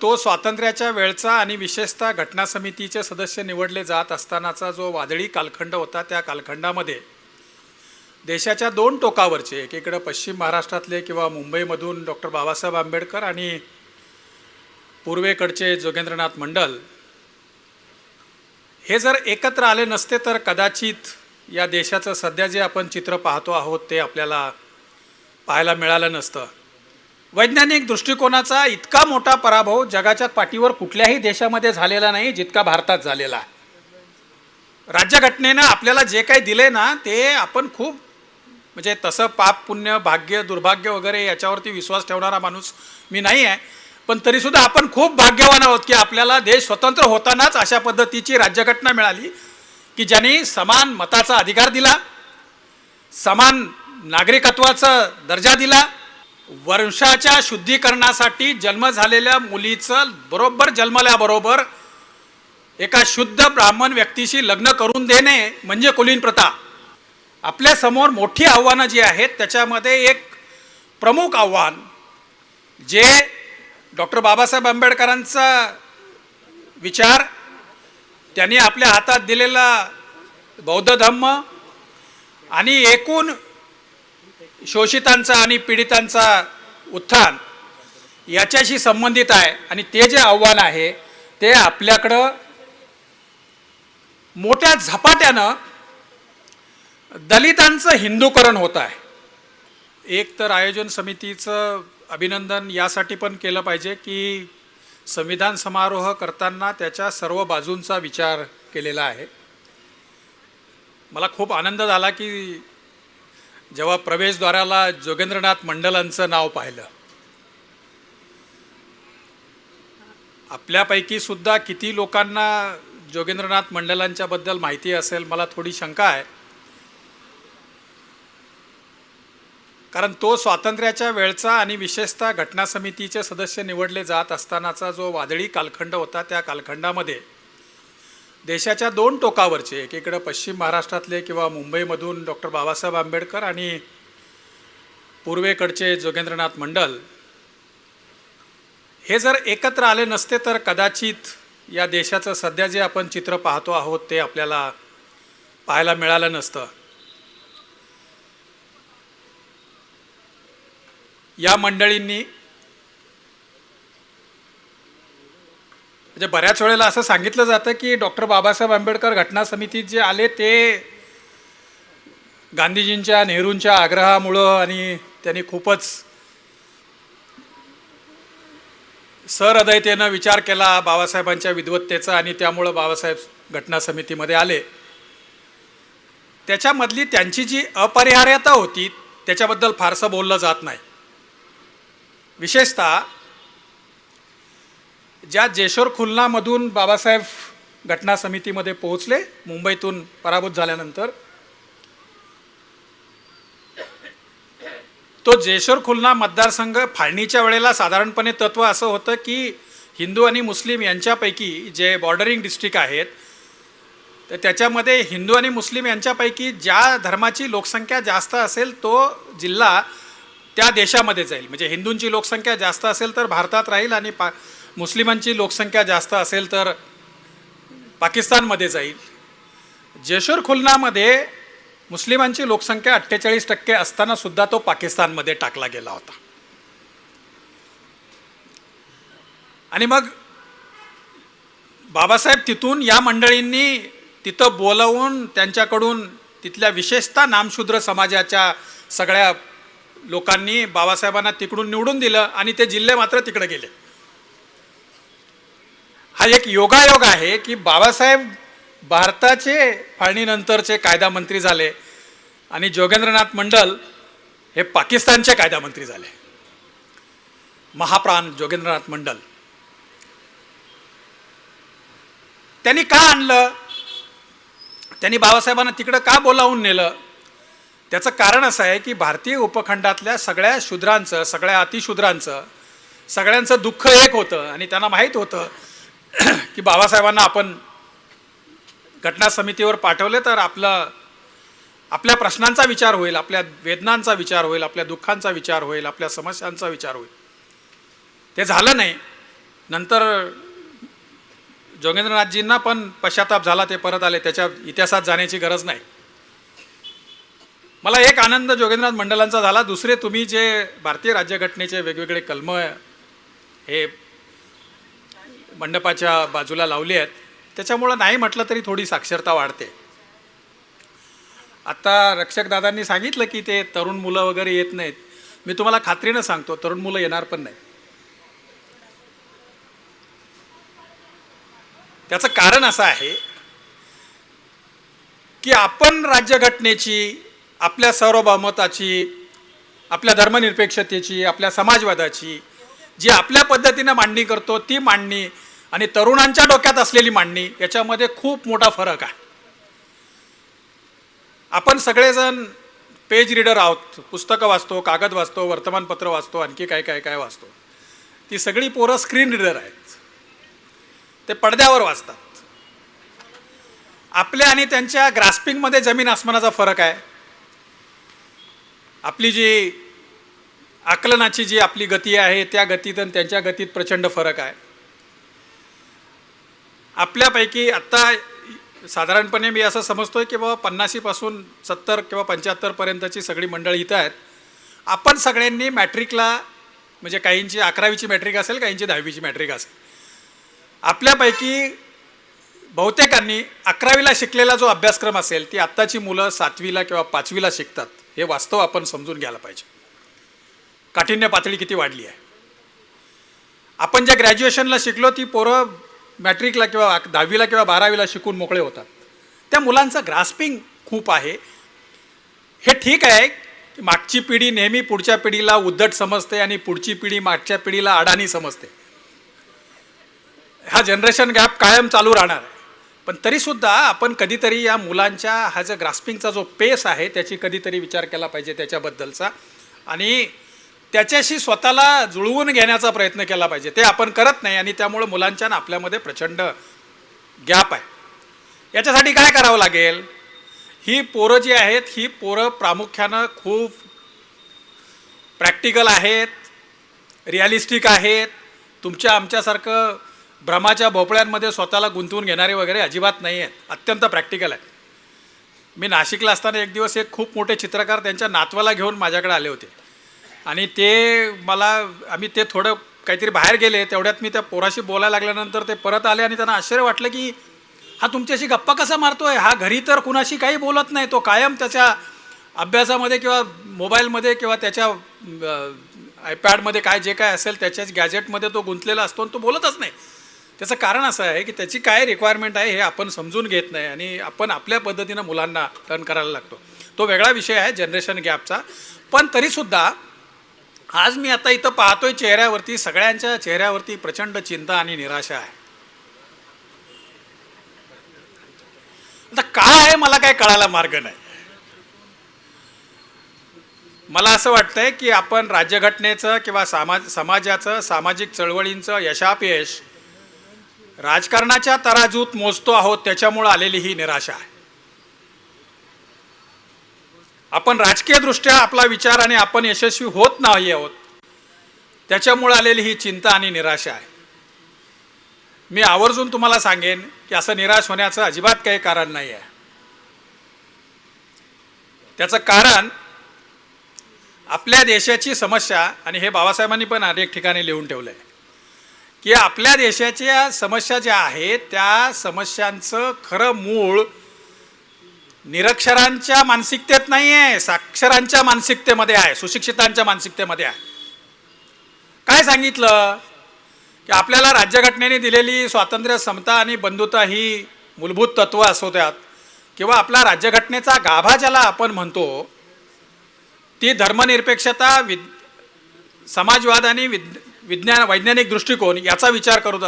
तो स्वातंत्र्याच्या वेळचा आणि विशेषतः घटना समितीचे सदस्य निवडले जात असतानाचा जो वादळी कालखंड होता, त्या कालखंडामध्ये देशाच्या दोन टोकावरचे, एकीकडे पश्चिम महाराष्ट्रातले किंवा मुंबईमधून डॉक्टर बाबासाहेब आंबेडकर आणि पूर्वेकडचे जोगेंद्रनाथ मंडल हे जर एकत्र आले नसते तर कदाचित या देशाचं सध्या जे आपण चित्र पाहतो आहोत ते आपल्याला पाहायला मिळालं नसतं. वैज्ञानिक दृष्टिकोनाचा इतका मोठा पराभव जगाच्या पाठीवर कुठल्याही देशामध्ये झालेला नाही जितका भारतात झालेला आहे. राज्यघटनेनं आपल्याला जे काही दिले ना ते आपण खूप म्हणजे तसं पाप पुण्य भाग्य दुर्भाग्य वगैरे याच्यावरती विश्वास ठेवणारा माणूस मी नाही आहे, पण तरीसुद्धा आपण खूप भाग्यवान आहोत की आपल्याला देश स्वतंत्र होतानाच अशा पद्धतीची राज्यघटना मिळाली की ज्यांनी समान मताचा अधिकार दिला, समान नागरिकत्वाचा दर्जा दिला, वंशाच्या शुद्धीकरणासाठी जन्म झालेल्या मुलीचं बरोबर जन्मल्याबरोबर एका शुद्ध ब्राह्मण व्यक्तीशी लग्न करून देणे म्हणजे कुलीन प्रथा. आपल्या समोर मोठी आव्हानं जी आहेत त्याच्यामध्ये एक प्रमुख आव्हान जे डॉक्टर बाबासाहेब आंबेडकरांचा विचार, त्यांनी आपल्या हातात दिलेला बौद्ध धम्म आणि एकूण शोषितांचा आणि पीडितांचा उत्थान याच्याशी संबंधित आहे. आणि ते जे आव्हान आहे ते आपल्याकडं मोठ्या झपाट्यानं दलितांचं हिंदूकरण होत आहे. एक तर आयोजन समितीचं अभिनंदन यासाठी पण केलं पाहिजे की संविधान समारोह करताना त्याच्या सर्व बाजूंचा विचार केलेला आहे. मला खूप आनंद झाला की जेव्हा प्रवेशद्वाराला जोगेंद्रनाथ मंडलांचं नाव पाहिलं. आपल्यापैकी सुद्धा किती लोकांना जोगेंद्रनाथ मंडलांच्याबद्दल माहिती असेल मला थोडी शंका आहे, कारण तो स्वातंत्र्याच्या वेळचा आणि विशेषतः घटना समितीचे सदस्य निवडले जात असतानाचा जो वादळी कालखंड होता, त्या कालखंडामध्ये देशाच्या दोन टोकावरचे, एकीकडे पश्चिम महाराष्ट्रातले किंवा मुंबईमधून डॉक्टर बाबासाहेब आंबेडकर आणि पूर्वेकडचे जोगेंद्रनाथ मंडल हे जर एकत्र आले नसते तर कदाचित या देशाचं सध्या जे आपण चित्र पाहतो आहोत ते आपल्याला पाहायला मिळालं नसतं. या मंडळींनी म्हणजे बऱ्याच वेळेला असं सांगितलं जातं की डॉक्टर बाबासाहेब आंबेडकर घटना समितीत जे आले ते गांधीजींच्या नेहरूंच्या आग्रहामुळं आणि त्यांनी खूपच सहृदयतेनं विचार केला बाबासाहेबांच्या विद्वत्तेचा आणि त्यामुळं बाबासाहेब घटना समितीमध्ये आले. त्याच्यामधली त्यांची जी अपरिहार्यता होती त्याच्याबद्दल फारसं बोललं जात नाही. विशेषतः ज्या जेशोर खुलनामधून बाबासाहेब घटना समितीमध्ये पोहोचले मुंबईतून पराभूत झाल्यानंतर, तो जेशोर खुलना मतदारसंघ फाळणीच्या वेळेला साधारणपणे तत्त्व असं होतं की हिंदू आणि मुस्लिम यांच्यापैकी जे बॉर्डरिंग डिस्ट्रिक्ट आहेत तर त्याच्यामध्ये हिंदू आणि मुस्लिम यांच्यापैकी ज्या धर्माची लोकसंख्या जास्त असेल तो जिल्हा त्या देशामध्ये जाईल. म्हणजे हिंदूंची लोकसंख्या जास्त असेल तर भारतात राहील आणि मुस्लिमांची लोकसंख्या जास्त असेल तर पाकिस्तानमध्ये जाईल. जेशोर खुलनामध्ये मुस्लिमांची लोकसंख्या 48% असताना सुद्धा तो पाकिस्तानमध्ये टाकला गेला होता. आणि मग बाबासाहेब तिथून या मंडळींनी तिथं बोलावून त्यांच्याकडून तिथल्या विशेषतः नामशूद्र समाजाच्या सगळ्या लोकांनी बाबासाहेबांना तिकडून निवडून दिलं आणि ते जिल्हे मात्र तिकडे गेले. हा एक योगायोग आहे की बाबासाहेब भारताचे फाळणीनंतरचे कायदा मंत्री झाले आणि जोगेंद्रनाथ मंडल हे पाकिस्तानचे कायदा मंत्री झाले. महाप्राण जोगेंद्रनाथ मंडल त्यांनी का आणलं, त्यांनी बाबासाहेबांना तिकडं का बोलावून नेलं, त्याचं कारण असं आहे की भारतीय उपखंडातल्या सगळ्या शूद्रांचं, सगळ्या अतिशूद्रांचं, सगळ्यांचं दुःख एक होतं आणि त्यांना माहीत होतं की बाबासाहेबांना आपण घटना समितीवर पाठवले तर आपल्या प्रश्नांचा विचार होईल, आपल्या वेदनांचा विचार होईल, आपल्या दुःखांचा विचार होईल, आपल्या समस्यांचा विचार होईल. ते झालं नाही. नंतर जोगेंद्रनाथजींना पण पश्चाताप झाला, ते परत आले, त्याच्या इतिहासात जाण्याची गरज नाही. मला एक आनंद जोगेंद्रनाथ मंडलांचा झाला. दुसरे, तुम्ही जे भारतीय राज्यघटनेचे वेगवेगळे कलम हे मंडपाच्या बाजूला लावली आहेत, त्याच्यामुळं नाही म्हटलं तरी थोडी साक्षरता वाढते. आता रक्षकदादांनी सांगितलं की ते तरुण मुलं वगैरे येत नाहीत. मी तुम्हाला खात्रीनं सांगतो, तरुण मुलं येणार पण नाही. त्याचं कारण असं आहे की आपण राज्यघटनेची, आपल्या सार्वभौमत्वाची, आपल्या धर्मनिरपेक्षतेची, आपल्या समाजवादाची जी आपल्या पद्धतीनं मांडणी करतो, ती मांडणी आणि तरुणांच्या डोक्यात असलेली मांडणी याच्यामध्ये खूप मोठा फरक आहे. आपण सगळेजण पेज रीडर आहोत, पुस्तकं वाचतो, कागद वाचतो, वर्तमानपत्र वाचतो, आणखी काय काय काय वाचतो. ती सगळी पोरं स्क्रीन रीडर आहेत, ते पडद्यावर वाचतात. आपल्या आणि त्यांच्या ग्रास्पिंगमध्ये जमीन आसमानाचा फरक आहे. आपली जी आकलनाची जी आपली गती आहे, त्या गतीत आणि त्यांच्या गतीत प्रचंड फरक आहे. आपल्यापैकी आत्ता साधारणपणे मी असं समजतोय की बाबा 50पासून 70 किंवा 75पर्यंतची सगळी मंडळी इथं आहेत. आपण सगळ्यांनी मॅट्रिकला, म्हणजे काहींची 11वीची मॅट्रिक असेल, काहींची 10वीची मॅट्रिक असेल. आपल्यापैकी बहुतेकांनी 11वीला शिकलेला जो अभ्यासक्रम असेल, ती आत्ताची मुलं 7वीला किंवा 5वीला शिकतात. हे वास्तव आपण समजून घ्यायला पाहिजे. काठिण्य पातळी किती वाढली आहे. आपण ज्या ग्रॅज्युएशनला शिकलो, ती पोरं मॅट्रिकला किंवा 10वीला किंवा 12वीला शिकून मोकळे होतात. त्या मुलांचं ग्रास्पिंग खूप आहे. हे ठीक आहे की मागची पिढी नेहमी पुढच्या पिढीला उद्धट समजते आणि पुढची पिढी मागच्या पिढीला अडाणी समजते. हा जनरेशन गॅप कायम चालू राहणार. पण तरीसुद्धा आपण कधीतरी या मुलांच्या हा जो ग्रास्पिंगचा जो पेस आहे, त्याची कधीतरी विचार केला पाहिजे, त्याच्याबद्दलचा, आणि त्याच्याशी स्वतःला जुळवून घेण्याचा प्रयत्न केला पाहिजे. ते आपण करत नाही आणि त्यामुळं मुलांच्या आपल्यामध्ये प्रचंड गॅप आहे. याच्यासाठी काय करावं लागेल? ही पोरं जी आहेत, ही पोरं प्रामुख्यानं खूप प्रॅक्टिकल आहेत, रिॲलिस्टिक आहेत. तुमच्या आमच्यासारखं भ्रमाच्या भोपळ्यांमध्ये स्वतःला गुंतवून घेणारे वगैरे अजिबात नाही आहेत. अत्यंत प्रॅक्टिकल आहेत. मी नाशिकला असताना एक दिवस एक खूप मोठे चित्रकार त्यांच्या नातवाला घेऊन माझ्याकडे आले होते आणि आम्ही ते थोडं काहीतरी बाहेर गेले. तेवढ्यात मी त्या पोराशी बोलायला लागल्यानंतर ते परत आले आणि त्यांना आश्चर्य वाटलं की हा तुमच्याशी गप्पा कसा मारतोय. हा घरी तर कुणाशी काही बोलत नाही, तो कायम त्याच्या अभ्यासामध्ये किंवा मोबाईलमध्ये किंवा त्याच्या आयपॅडमध्ये काय जे काय असेल त्याच्याच गॅजेटमध्ये तो गुंतलेला असतो आणि तो बोलतच नाही. त्याचं कारण असं आहे की त्याची काय रिक्वायरमेंट आहे हे आपण समजून घेत नाही आणि आपण आपल्या पद्धतीनं मुलांना टर्न करायला लागतो. तो वेगळा विषय आहे जनरेशन गॅपचा. पण तरीसुद्धा आज मी आता इथं पाहतोय चेहऱ्यावरती, सगळ्यांच्या चेहऱ्यावरती प्रचंड चिंता आणि निराशा आहे. आता काय आहे मला काय कळायला मार्ग नाही. मला असं वाटतंय की आपण राज्यघटनेचं किंवा समाजाचं, सामाजिक चळवळींचं यशापयश राजकारणाच्या तराजूत मोजतो आहोत, त्याच्यामुळं आलेली ही निराशा आहे. आपण राजकीयदृष्ट्या आपला विचार आणि आपण यशस्वी होत नाही आहोत, त्याच्यामुळे आलेली ही चिंता आणि निराशा आहे. मी आवर्जून तुम्हाला सांगेन की असं निराश होण्याचं अजिबात काही कारण नाही आहे. त्याचं कारण आपल्या देशाची समस्या, आणि हे बाबासाहेबांनी पण अनेक ठिकाणी लिहून ठेवलं आहे की आपल्या देशाच्या समस्या ज्या आहेत त्या समस्यांचं खरं मूळ निरक्षरांच्या मानसिकतेत नाही आहे, साक्षरांच्या मानसिकतेमध्ये आहे, सुशिक्षितांच्या मानसिकतेमध्ये आहे. काय सांगितलं की आपल्याला राज्यघटनेने दिलेली स्वातंत्र्य, समता आणि बंधुता ही मूलभूत तत्त्व असोत्यात किंवा आपला राज्यघटनेचा गाभा ज्याला आपण म्हणतो, ती धर्मनिरपेक्षता, समाजवाद आणि वैज्ञानिक दृष्टिकोन याचा विचार करत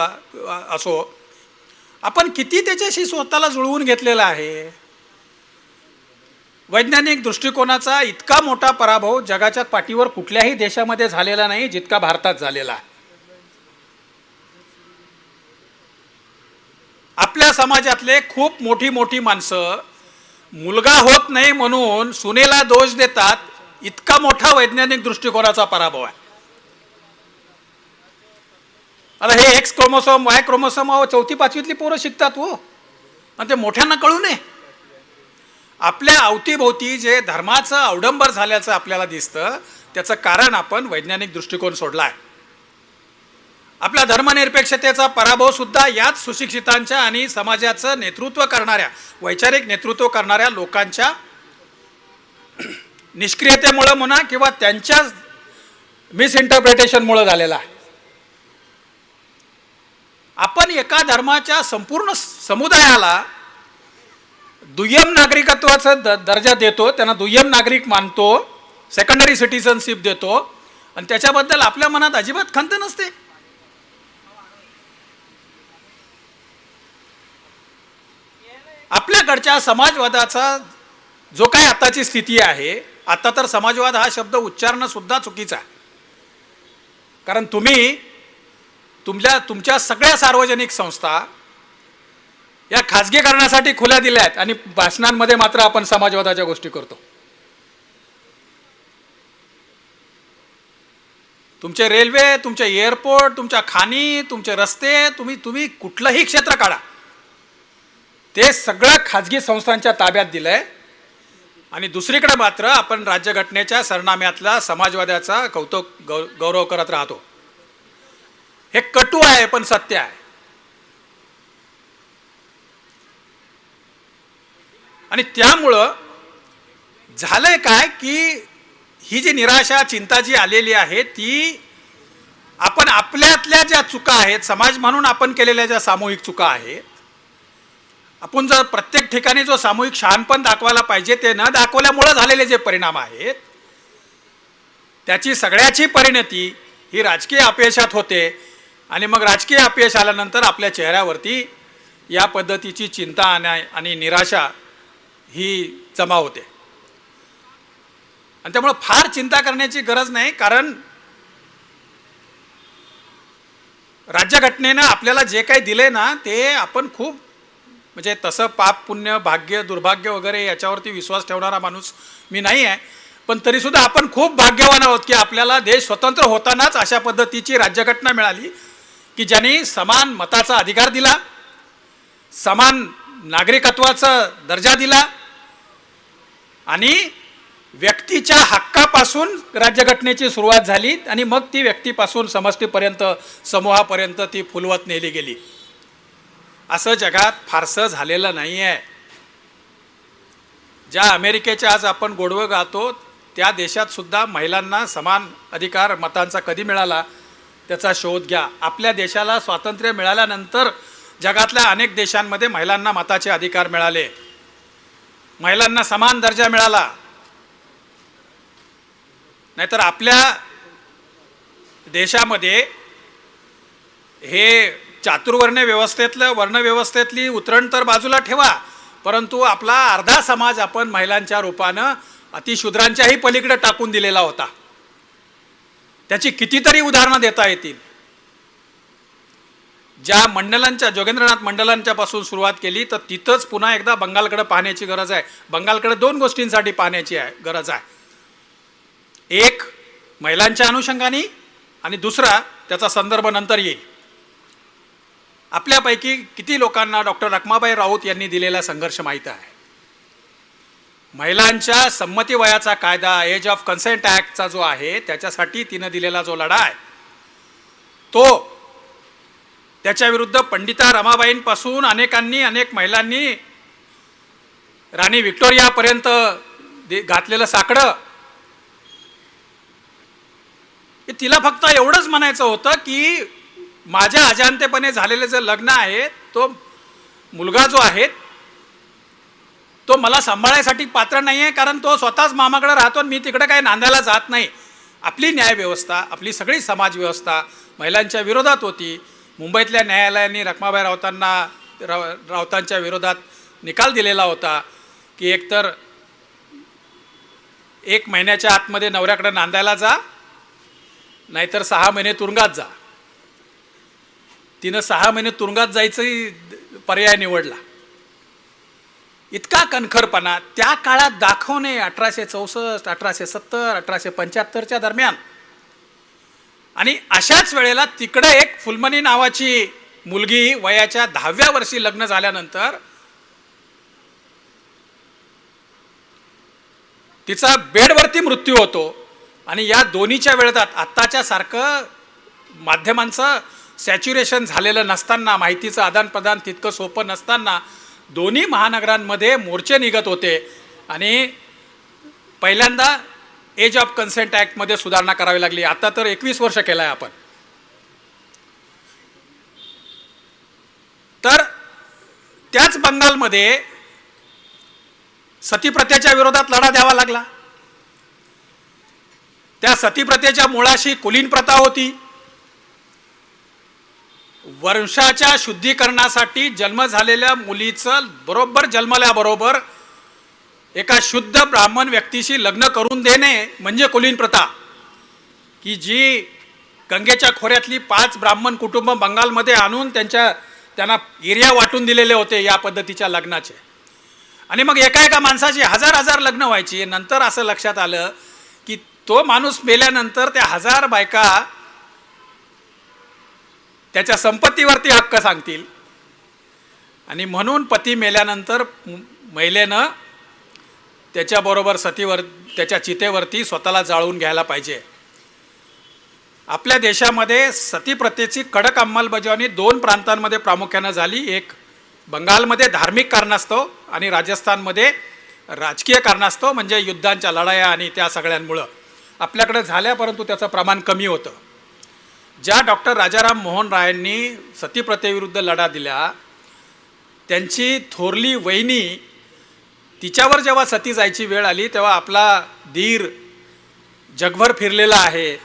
असो, आपण किती त्याच्याशी स्वतःला जुळवून घेतलेला आहे. वैज्ञानिक दृष्टिकोनाचा इतका मोठा पराभव जगाच्या पाठीवर कुठल्याही देशामध्ये झालेला नाही जितका भारतात झालेला आहे. आपल्या समाजातले खूप मोठी माणसं मुलगा होत नाही म्हणून सुनेला दोष देतात, इतका मोठा वैज्ञानिक दृष्टिकोनाचा पराभव आहे. आता हे एक्स क्रोमोसोम वाय क्रोमोसोम चौथी पाचवीतली पोरं शिकतात हो, आणि ते मोठ्यांना कळू नये. आपल्या अवतीभोवती जे धर्माचं अवडंबर झाल्याचं आपल्याला दिसतं, त्याचं कारण आपण वैज्ञानिक दृष्टिकोन सोडला आहे. आपल्या धर्मनिरपेक्षतेचा पराभव सुद्धा याच सुशिक्षितांच्या आणि समाजाचं नेतृत्व करणाऱ्या, वैचारिक नेतृत्व करणाऱ्या लोकांच्या निष्क्रियतेमुळं म्हणा किंवा त्यांच्या मिसइंटरप्रिटेशनमुळं झालेला आहे. आपण एका धर्माच्या संपूर्ण समुदायाला दुय्यम नागरिकत्वाचा दर्जा देतो, त्यांना दुय्यम नागरिक मानतो, सेकंडरी सिटिझनशिप देतो, आणि त्याच्याबद्दल आपल्या मनात अजिबात खंत नसते. आपल्याकडच्या समाजवादाचा जो काही आताची स्थिती आहे, आता तर समाजवाद हा शब्द उच्चारणं सुद्धा चुकीचा आहे. कारण तुम्ही तुमच्या सगळ्या सार्वजनिक संस्था या खाजगीकरणासाठी खुल्या दिल्या आहेत, आणि भाषणांमध्ये मात्र आपण समाजवादाच्या गोष्टी करतो. तुमचे रेल्वे, तुमचे एअरपोर्ट, तुमच्या खाणी, तुमचे रस्ते, तुम्ही कुठलंही क्षेत्र काढा, ते सगळं खाजगी संस्थांच्या ताब्यात दिलंय. आणि दुसरीकडे मात्र आपण राज्यघटनेच्या सरनाम्यातला समाजवादाचा कौतुक गौरव करत राहतो. हे कटू आहे पण सत्य आहे. आणि त्यामुळं झालंय काय की ही जी निराशा चिंता जी आलेली आहे, ती आपण आपल्यातल्या ज्या चुका आहेत, समाज म्हणून आपण केलेल्या ज्या सामूहिक चुका आहेत, आपण जर प्रत्येक ठिकाणी जो सामूहिक शहाणपण दाखवायला पाहिजे ते न दाखवल्यामुळे झालेले जे परिणाम आहेत, त्याची सगळ्याची परिणती ही राजकीय अपयशात होते. आणि मग राजकीय अपयश आल्यानंतर आपल्या चेहऱ्यावरती या पद्धतीची चिंता आणि निराशा ही जमा होते. आणि त्यामुळे फार चिंता करण्याची गरज नाही, कारण राज्यघटनेनं आपल्याला जे काही दिले ना, ते आपण खूप म्हणजे तसं पाप पुण्य भाग्य दुर्भाग्य वगैरे याच्यावरती विश्वास ठेवणारा माणूस मी नाही आहे. पण तरीसुद्धा आपण खूप भाग्यवान आहोत की आपल्याला देश स्वतंत्र होतानाच अशा पद्धतीची राज्यघटना मिळाली की ज्यांनी समान मताचा अधिकार दिला, समान नागरिकत्वाचा दर्जा दिला, आणि व्यक्तीच्या हक्कापासून राज्यघटनेची सुरुवात झाली, आणि मग ती व्यक्तीपासून समष्टीपर्यंत समूहापर्यंत ती फुलवत नेली गेली. असं जगात फारसं झालेलं नाही आहे. ज्या अमेरिकेचे आज आपण गोडवं गातो, त्या देशात सुद्धा महिलांना समान अधिकार मतांचा कधी मिळाला त्याचा शोध घ्या. आपल्या देशाला स्वातंत्र्य मिळाल्यानंतर जगातल्या अनेक देशांमध्ये महिलांना मताचे अधिकार मिळाले, महिलांना समान दर्जा मिळाला. नाहीतर आपल्या देशामध्ये हे चातुर्वर्ण वर्णव्यवस्थेतली उतरण तर बाजूला ठेवा, परंतु आपला अर्धा समाज आपण महिलांच्या रूपानं अतिशूद्रांच्याही पलीकडे टाकून दिलेला होता. त्याची कितीतरी उदाहरणं देता येतील. ज्या मंडलांच्या, जोगेंद्रनाथ मंडलांच्या पासून सुरुवात केली, तर तिथंच पुन्हा एकदा बंगालकडे पाहण्याची गरज आहे. बंगालकडे दोन गोष्टींसाठी पाहण्याची गरज आहे. एक महिलांच्या अनुषंगाने, आणि दुसरा त्याचा संदर्भ नंतर येईल. आपल्यापैकी किती लोकांना डॉक्टर रखमाबाई राऊत यांनी दिलेला संघर्ष माहीत आहे. महिलांच्या संमती वयाचा कायदा, एज ऑफ कन्सेंट ॲक्टचा जो आहे, त्याच्यासाठी तिनं दिलेला जो लढा आहे, तो त्याच्याविरुद्ध पंडिता रमाबाईंपासून अनेक महिलांनी राणी व्हिक्टोरियापर्यंत घातलेलं साकडं. तिला फक्त एवढंच म्हणायचं होतं की माझ्या अजाणतेपणे झालेले जे लग्न आहे, तो मुलगा जो आहे तो मला सांभाळायसाठी पात्र नाही आहे, कारण तो स्वतःच मामाकडे राहतो आणि मी तिकडे काही नांदायला जात नाही. आपली न्यायव्यवस्था, आपली सगळी समाजव्यवस्था महिलांच्या विरोधात होती. मुंबईतल्या न्यायालयाने रखमाबाई राऊतांच्या विरोधात निकाल दिलेला होता की एकतर 1 महिन्याच्या आतमध्ये नवऱ्याकडे नांदायला जा, नाहीतर 6 महिने तुरुंगात जा. तिनं 6 महिने तुरुंगात जायचाही पर्याय निवडला. इतका कणखरपणा त्या काळात दाखवणे, 1864, 1870, 1875च्या दरम्यान आणि अशाच वेळेला तिकडे एक फुलमणी नावाची मुलगी वयाच्या 10व्या वर्षी लग्न झाल्यानंतर तिचा बेडवरती मृत्यू होतो. आणि या दोन्हीच्या वेळेत आत्ताच्या सारखं माध्यमांचं सॅच्युरेशन झालेलं नसताना, माहितीचं आदानप्रदान तितकं सोपं नसताना दोन्ही महानगरांमध्ये मोर्चे निघत होते आणि पहिल्यांदा एज ऑफ कन्सेंट ॲक्टमध्ये सुधारणा करावी लागली. आता तर 21 वर्ष केलं आहे आपण. तर त्याच बंगालमध्ये सतीप्रथेच्या विरोधात लढा द्यावा लागला. त्या सतीप्रथेच्या मुळाशी कुलीन प्रथा होती. वंशाच्या शुद्धीकरणासाठी जन्म झालेल्या मुलीचं बरोबर जन्मल्याबरोबर एका शुद्ध ब्राह्मण व्यक्तीशी लग्न करून देणे म्हणजे कुलीन प्रथा, की जी गंगेच्या खोऱ्यातली 5 ब्राह्मण कुटुंब बंगालमध्ये आणून त्यांना एरिया वाटून दिलेले होते या पद्धतीच्या लग्नाचे. आणि मग एका माणसाची हजार लग्न व्हायची. नंतर असं लक्षात आलं की तो माणूस मेल्यानंतर त्या 1000 बायका त्याच्या संपत्तीवरती हक्क सांगतील आणि म्हणून पती मेल्यानंतर महिलेनं त्याच्याबरोबर त्याच्या चितेवरती स्वतःला जाळून घ्यायला पाहिजे. आपल्या देशामध्ये सतीप्रथेची कडक अंमलबजावणी 2 प्रांतांमध्ये प्रामुख्यानं झाली. एक बंगालमध्ये धार्मिक कारणास्तव आणि राजस्थानमध्ये राजकीय कारणास्तव, म्हणजे युद्धांच्या लढाया आणि त्या सगळ्यांमुळं आपल्याकडे झाल्या, परंतु त्याचं प्रमाण कमी होतं. ज्या डॉक्टर राजाराम मोहन रायांनी सतीप्रथेविरुद्ध लढा दिला, त्यांची थोरली वहिनी, तिच्यावर जेव्हा सती जायची वेळ आली तेव्हा आपला दीर जगभर फिरलेला आहे,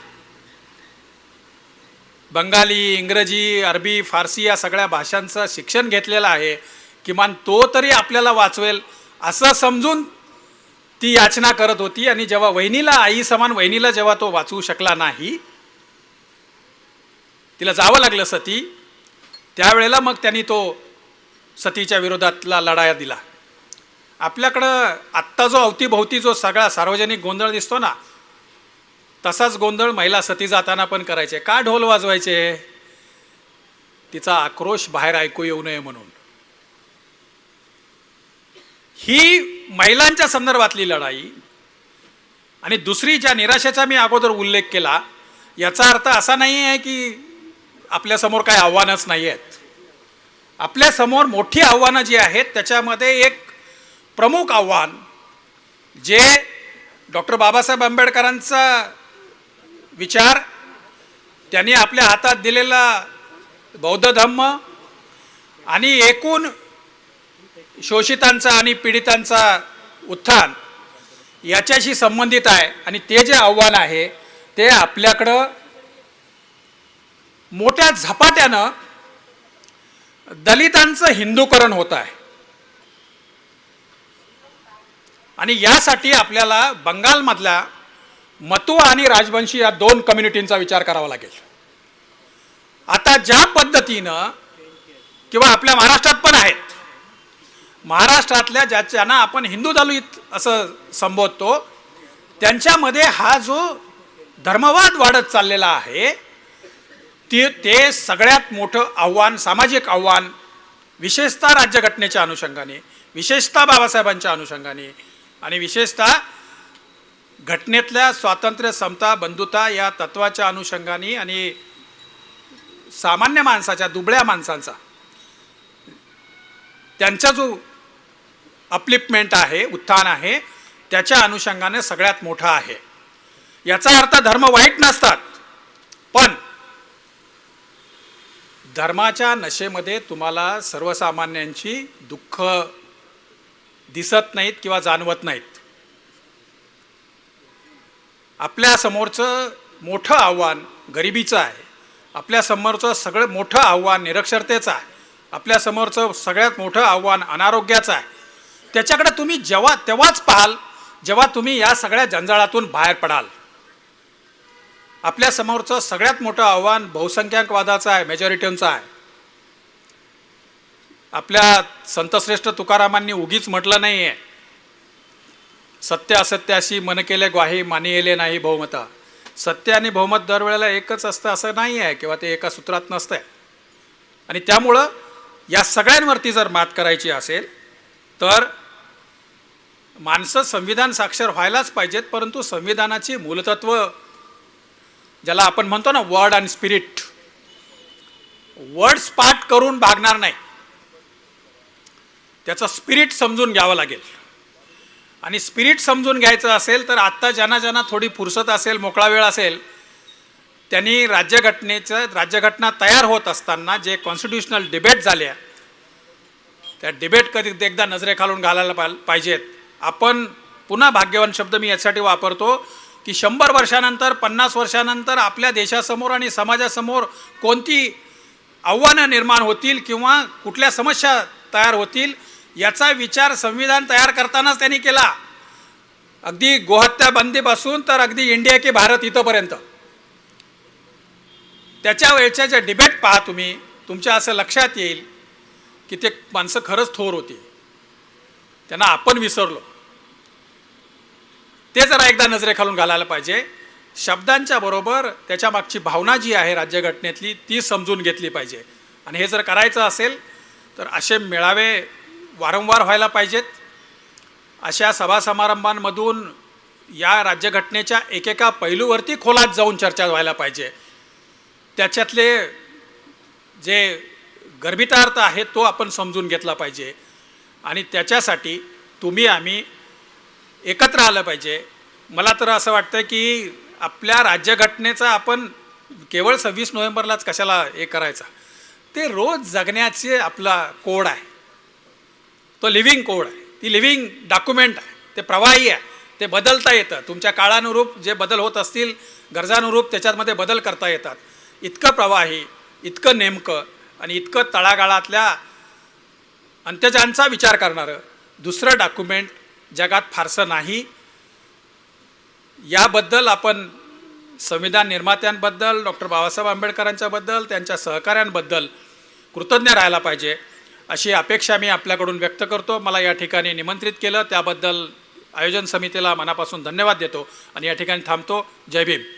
बंगाली, इंग्रजी, अरबी, फारसी या सगळ्या भाषांचं शिक्षण घेतलेलं आहे, किमान तो तरी आपल्याला वाचवेल असं समजून ती याचना करत होती. आणि जेव्हा वहिनीला, आई समान वहिनीला जेव्हा तो वाचवू शकला नाही, तिला जावं लागलं सती, त्यावेळेला मग त्यांनी तो सतीच्या विरोधातला लढा दिला. आपल्याकडं आत्ता जो अवतीभोवती जो सगळा सार्वजनिक गोंधळ दिसतो ना, तसाच गोंधळ महिला सती जाताना पण करायचे. का ढोल वाजवायचे? तिचा आक्रोश बाहेर ऐकू येऊ नये म्हणून. ही महिलांच्या संदर्भातली लढाई. आणि दुसरी, ज्या निराशेचा मी अगोदर उल्लेख केला, याचा अर्थ असा नाही आहे की आपल्यासमोर काही आव्हानच नाही आहेत. आपल्यासमोर मोठी आव्हानं जी आहेत त्याच्यामध्ये एक प्रमुख आव्हान, जे डॉक्टर बाबासाहेब आंबेडकरांचा विचार, त्यांनी आपल्या हातात दिलेला बौद्ध धम्म आणि एकूण शोषितांचा आणि पीडितांचा उत्थान याच्याशी संबंधित आहे. आणि ते जे आव्हान आहे ते आपल्याकडं मोठ्या झपाट्यानं दलितांचं हिंदूकरण होत आहे. आणि यासाठी आपल्याला बंगालमधल्या मतुआ आणि राजवंशी या 2 कम्युनिटींचा विचार करावा लागेल. आता ज्या पद्धतीनं, किंवा आपल्या महाराष्ट्रात पण आहेत, महाराष्ट्रातल्या ज्यांना आपण हिंदू दलित असं संबोधतो, त्यांच्यामध्ये हा जो धर्मवाद वाढत चाललेला आहे, ते सगळ्यात मोठं आव्हान, सामाजिक आव्हान, विशेषतः राज्यघटनेच्या अनुषंगाने, विशेषतः बाबासाहेबांच्या अनुषंगाने आणि विशेषतः घटनेतल्या स्वातंत्र्य, समता, बंधुता या तत्वाच्या अनुषंगाने आणि सामान्य माणसाच्या, दुबळ्या माणसांचा, त्यांचा जो अपलिफ्टमेंट आहे, उत्थान आहे, त्याच्या अनुषंगाने सगळ्यात मोठा आहे. याचा अर्थ धर्म वाईट नसतात, पण धर्माच्या नशेमध्ये तुम्हाला सर्वसामान्यांची दुःख दिसत नाहीत किंवा जाणवत नाहीत. आपल्यासमोरचं मोठं आव्हान गरिबीचं आहे. आपल्यासमोरचं सगळं मोठं आव्हान निरक्षरतेचं आहे. आपल्यासमोरचं सगळ्यात मोठं आव्हान अनारोग्याचं आहे. त्याच्याकडे तुम्ही तेव्हाच पाहाल जेव्हा तुम्ही या सगळ्या जंजाळातून बाहेर पडाल. आपल्यासमोरचं सगळ्यात मोठं आव्हान बहुसंख्याकवादाचं आहे, मेजॉरिटींचं आहे. आपल्या संतश्रेष्ठ तुकारामांनी उगीच म्हटलं नाही आहे, सत्य असत्याशी मन केले ग्वाही, मानिले नाही बहुमता. सत्य आणि बहुमत दरवेळेला एकच असतं असं नाही आहे, किंवा ते एका सूत्रात नसतं आहे. आणि त्यामुळं या सगळ्यांवरती जर मात करायची असेल तर माणसं संविधान साक्षर व्हायलाच पाहिजेत, परंतु संविधानाची मूलतत्व ज्याला आपण म्हणतो ना वर्ड आणि स्पिरिट, वर्ड्स पाठ करून भागणार नाही, त्याचं स्पिरिट समजून घ्यावं लागेल. आणि स्पिरिट समजून घ्यायचं असेल तर आत्ता ज्यांना थोडी फुरसत असेल, मोकळा वेळ असेल, त्यांनी राज्यघटना तयार होत असताना जे कॉन्स्टिट्युशनल डिबेट झाल्या त्या डिबेट कधी एकदा नजरेखालून घालायला पाहिजेत. आपण पुन्हा भाग्यवान शब्द मी यासाठी वापरतो की 100 वर्षानंतर 50 वर्षानंतर आपल्या देशासमोर आणि समाजासमोर कोणती आव्हानं निर्माण होतील किंवा कुठल्या समस्या तयार होतील याचा विचार संविधान तयार करतानाच त्यांनी केला. अगदी गोहत्या बंदीपासून तर अगदी इंडिया की भारत इथंपर्यंत त्याच्या वेळच्या ज्या डिबेट पहा तुम्ही, तुमच्या असं लक्षात येईल की ते माणसं खरंच थोर होती, त्यांना आपण विसरलो. ते जरा एकदा नजरेखालून घालायला पाहिजे. शब्दांच्या बरोबर त्याच्या मागची भावना जी आहे राज्यघटनेतली ती समजून घेतली पाहिजे. आणि हे जर करायचं असेल तर असे मेळावे वारंवार व्हायला पाहिजेत. अशा सभा समारंभांमधून या राज्यघटनेच्या एकेका पैलूवरती खोलात जाऊन चर्चा व्हायला पाहिजे. त्याच्यातले जे गर्भितार्थ आहे तो आपण समजून घेतला पाहिजे. आणि त्याच्यासाठी तुम्ही आम्ही एकत्र आलं पाहिजे. मला तर असं वाटतं की आपल्या राज्यघटनेचा आपण केवळ 26 नोव्हेंबरलाच कशाला हे करायचा, ते रोज जगण्याचे आपला कोड आहे, तो लिव्हिंग कोड आहे, ती लिव्हिंग डॉक्युमेंट आहे, ते प्रवाही आहे, ते बदलता येतं. तुमच्या काळानुरूप जे बदल होत असतील, गरजानुरूप त्याच्यामध्ये बदल करता येतात. इतकं प्रवाही, इतकं नेमकं आणि इतकं तळागाळातल्या अंत्यजांचा विचार करणारं दुसरं डॉक्युमेंट जगात फारसं नाही. याबद्दल आपण संविधान निर्मात्यांबद्दल, डॉक्टर बाबासाहेब आंबेडकरांच्याबद्दल, त्यांच्या सहकाऱ्यांबद्दल कृतज्ञ राहायला पाहिजे अशी अपेक्षा मी आपल्याकडून व्यक्त करतो. मला या ठिकाणी निमंत्रित केलं त्याबद्दल आयोजन समितीला मनापासून धन्यवाद देतो आणि या ठिकाणी थांबतो. जय भीम.